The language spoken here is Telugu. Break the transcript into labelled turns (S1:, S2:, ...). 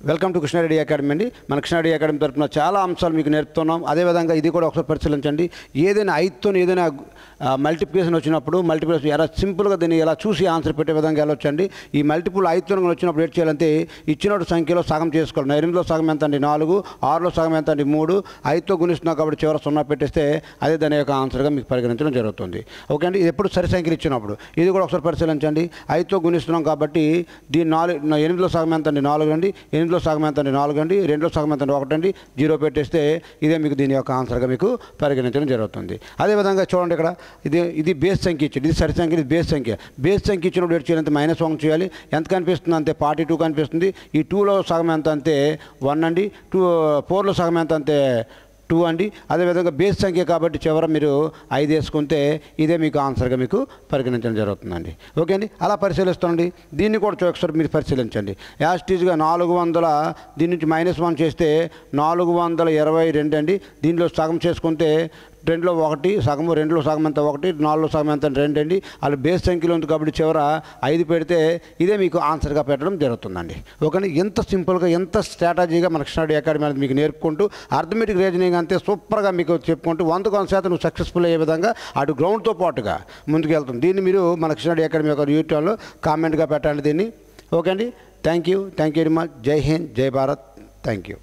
S1: వెల్కమ్ టు కృష్ణారెడ్డి అకాడమీ అండి. మన కృష్ణారెడ్డి అకాడమీ తరఫున చాలా అంశాలు మీకు నేర్పుతున్నాం. అదేవిధంగా ఇది కూడా ఒకసారి పరిశీలించండి. ఏదైనా 5తో ఏదైనా మల్టిప్లికేషన్ వచ్చినప్పుడు మల్టిప్లికేషన్ ఎలా సింపుల్గా దీన్ని ఎలా చూసి ఆన్సర్ పెట్టే విధంగా వెళ్ళొచ్చండి. ఈ మల్టిపుల్ 5తో వచ్చినప్పుడు ఏం చేయాలంటే ఇచ్చినట్టు సంఖ్యలో సగం చేసుకోవాలి. 8లో సగం ఎంత అండి 4, 6లో సగం ఎంత అండి 3, 5తో గుణిస్తున్నాం కాబట్టి చివర 0 పెట్టేస్తే అదే దాని యొక్క ఆన్సర్గా మీకు పరిగణించడం జరుగుతుంది. ఓకే అండి. ఇది ఎప్పుడు సరి సంఖ్యలు ఇచ్చినప్పుడు ఇది కూడా ఒకసారి పరిశీలించండి. 5తో గుణిస్తున్నాం కాబట్టి దీని 8లో సగం ఎంత అండి 4 అండి, 8లో సగం ఎంత అండి 4 అండి, 2లో సగం ఎంత అండి 1 అండి, 0 పెట్టేస్తే ఇదే మీకు దీని యొక్క ఆన్సర్గా మీకు పరిగణించడం జరుగుతుంది. అదేవిధంగా చూడండి, ఇక్కడ ఇది బేస్ సంఖ్య ఇచ్చింది, ఇది సరి సంఖ్య, ఇది బేస్ సంఖ్య. బేస్ సంఖ్య ఇచ్చినప్పుడు ఏడు చేయాలంటే -1 చేయాలి. ఎంత కనిపిస్తుంది అంతే 42 కనిపిస్తుంది. ఈ 2లో సగం ఎంత అంతే 1 అండి, 4లో సగం ఎంత అంతే 2 అండి. అదేవిధంగా బేస్ సంఖ్య కాబట్టి చివర మీరు 5 వేసుకుంటే ఇదే మీకు ఆన్సర్గా మీకు పరిగణించడం జరుగుతుందండి. ఓకే అండి. అలా పరిశీలిస్తామండి. దీన్ని కూడా ఒకసారి మీరు పరిశీలించండి. యాస్టీజ్గా 400 దీని నుంచి -1 చేస్తే 422 అండి. దీనిలో సగం చేసుకుంటే 2లో 1 సగము, 2లో సగం ఎంత 1, 4లో సగం ఎంత 2 అండి. అలా బేస్ సంఖ్యలో ఉంది కాబట్టి చివర 5 పెడితే ఇదే మీకు ఆన్సర్గా పెట్టడం జరుగుతుందండి. ఓకే. ఎంత సింపుల్గా ఎంత స్ట్రాటజీగా మన కృష్ణారెడ్డి అకాడమీ అనేది మీకు నేర్పుకుంటూ అర్థమెటిక్ రీజనింగ్ అంతే సూపర్గా మీకు చెప్పుకుంటూ 100% నువ్వు సక్సెస్ఫుల్ అయ్యే విధంగా అటు గ్రౌండ్తో పాటుగా ముందుకు వెళ్తుంది. దీన్ని మీరు మన కృష్ణారెడ్డి అకాడమీ యొక్క యూట్యూబ్లో కామెంట్గా పెట్టండి దీన్ని. ఓకే అండి. Thank you very much. జై హింద్, జై భారత్. Thank you.